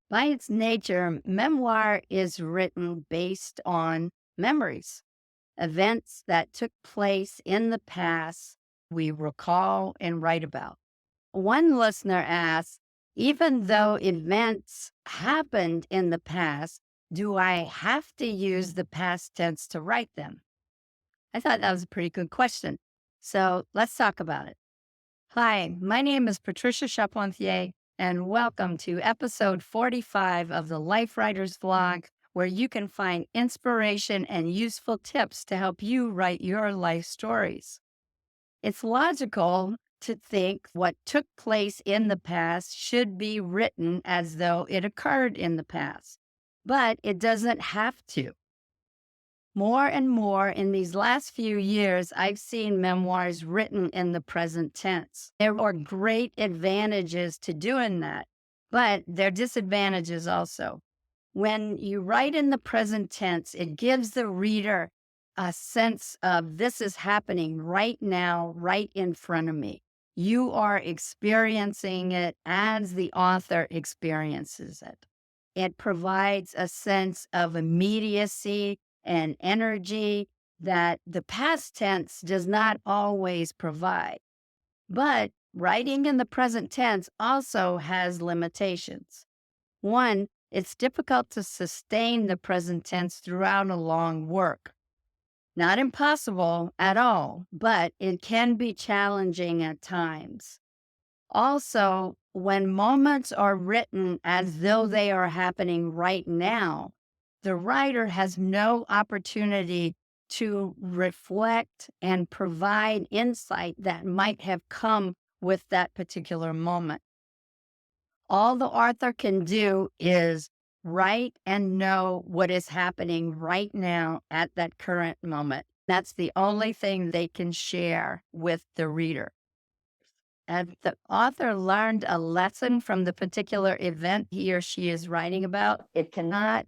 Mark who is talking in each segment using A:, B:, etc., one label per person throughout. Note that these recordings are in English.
A: By its nature, memoir is written based on memories, events that took place in the past we recall and write about. One listener asks, even though events happened in the past, do I have to use the past tense to write them? I thought that was a pretty good question. So let's talk about it. Hi, my name is Patricia Chaponthier, and welcome to episode 45 of the Life Writers Vlog, where you can find inspiration and useful tips to help you write your life stories. It's logical to think what took place in the past should be written as though it occurred in the past, but it doesn't have to. More and more in these last few years, I've seen memoirs written in the present tense. There are great advantages to doing that, but there are disadvantages also. When you write in the present tense, it gives the reader a sense of this is happening right now, right in front of me. You are experiencing it as the author experiences it. It provides a sense of immediacy and energy that the past tense does not always provide. But writing in the present tense also has limitations. One, it's difficult to sustain the present tense throughout a long work. Not impossible at all, but it can be challenging at times. Also, when moments are written as though they are happening right now, the writer has no opportunity to reflect and provide insight that might have come with that particular moment. All the author can do is write and know what is happening right now at that current moment. That's the only thing they can share with the reader. And the author learned a lesson from the particular event he or she is writing about, it cannot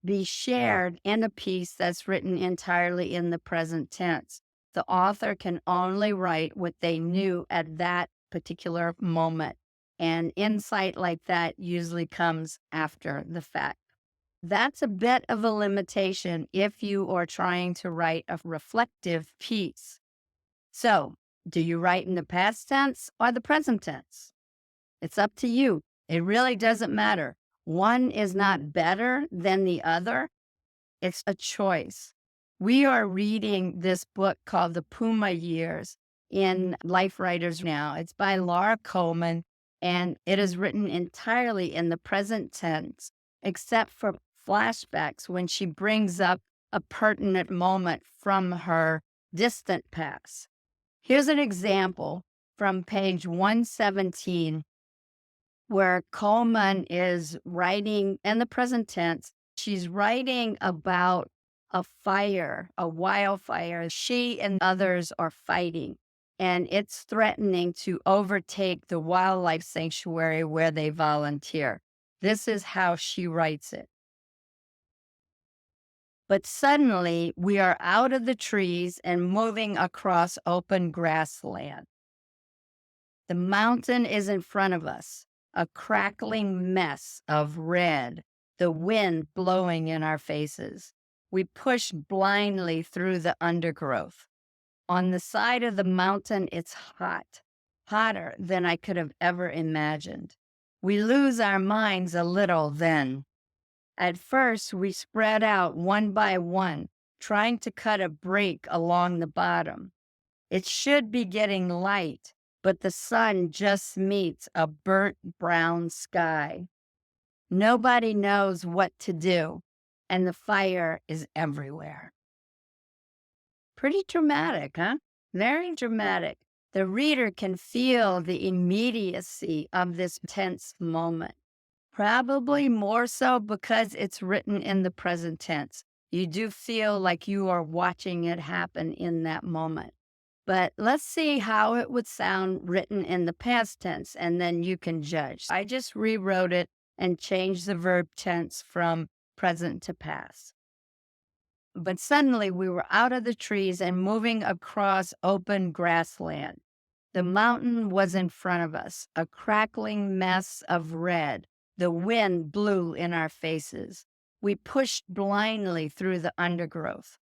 A: be shared in a piece that's written entirely in the present tense. The author can only write what they knew at that particular moment. And insight like that usually comes after the fact. That's a bit of a limitation if you are trying to write a reflective piece. So, do you write in the past tense or the present tense? It's up to you. It really doesn't matter. One is not better than the other. It's a choice. We are reading this book called The Puma Years in Life Writers now. It's by Laura Coleman, and it is written entirely in the present tense, except for flashbacks when she brings up a pertinent moment from her distant past. Here's an example from page 117 where Coleman is writing in the present tense. She's writing about a fire, a wildfire. She and others are fighting, and it's threatening to overtake the wildlife sanctuary where they volunteer. This is how she writes it. But suddenly, we are out of the trees and moving across open grassland. The mountain is in front of us, a crackling mess of red, the wind blowing in our faces. We push blindly through the undergrowth. On the side of the mountain, it's hot, hotter than I could have ever imagined. We lose our minds a little then. At first, we spread out one by one, trying to cut a break along the bottom. It should be getting light, but the sun just meets a burnt brown sky. Nobody knows what to do, and the fire is everywhere. Pretty dramatic, huh? Very dramatic. The reader can feel the immediacy of this tense moment. Probably more so because it's written in the present tense. You do feel like you are watching it happen in that moment. But let's see how it would sound written in the past tense, and then you can judge. I just rewrote it and changed the verb tense from present to past. But suddenly we were out of the trees and moving across open grassland. The mountain was in front of us, a crackling mess of red, The wind blew in our faces. We pushed blindly through the undergrowth.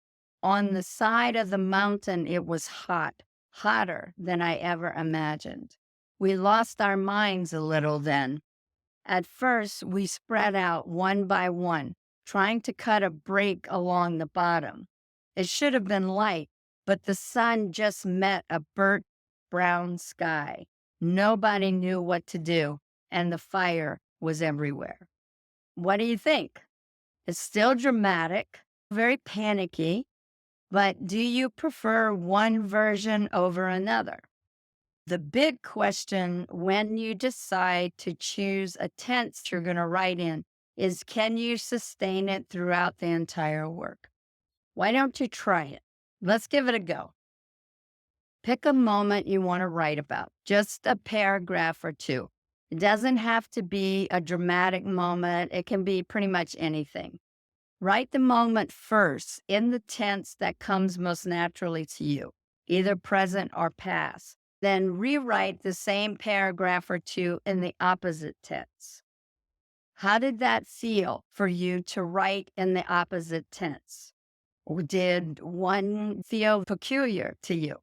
A: On the side of the mountain, it was hot, hotter than I ever imagined. We lost our minds a little then. At first, we spread out one by one, trying to cut a break along the bottom. It should have been light, but the sun just met a burnt brown sky. Nobody knew what to do, and the fire was everywhere. What do you think? It's still dramatic, very panicky, but do you prefer one version over another? The big question when you decide to choose a tense you're going to write in is, can you sustain it throughout the entire work? Why don't you try it? Let's give it a go. Pick a moment you want to write about, just a paragraph or two. It doesn't have to be a dramatic moment. It can be pretty much anything. Write the moment first in the tense that comes most naturally to you, either present or past. Then rewrite the same paragraph or two in the opposite tense. How did that feel for you to write in the opposite tense? Or did one feel peculiar to you?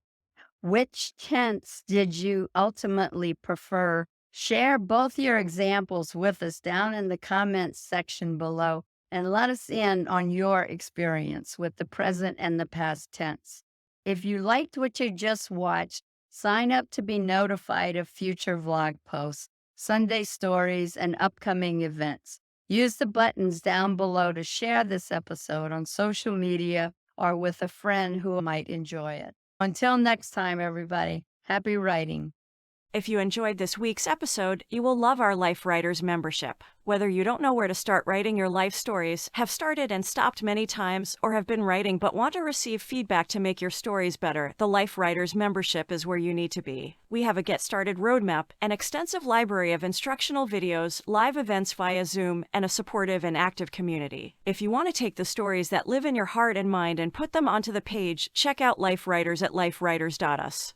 A: Which tense did you ultimately prefer? Share both your examples with us down in the comments section below and let us in on your experience with the present and the past tense. If you liked what you just watched, sign up to be notified of future vlog posts, Sunday stories, and upcoming events. Use the buttons down below to share this episode on social media or with a friend who might enjoy it. Until next time, everybody, happy writing.
B: If you enjoyed this week's episode, you will love our Life Writers membership. Whether you don't know where to start writing your life stories, have started and stopped many times, or have been writing but want to receive feedback to make your stories better, the Life Writers membership is where you need to be. We have a Get Started roadmap, an extensive library of instructional videos, live events via Zoom, and a supportive and active community. If you want to take the stories that live in your heart and mind and put them onto the page, check out Life Writers at lifewriters.us.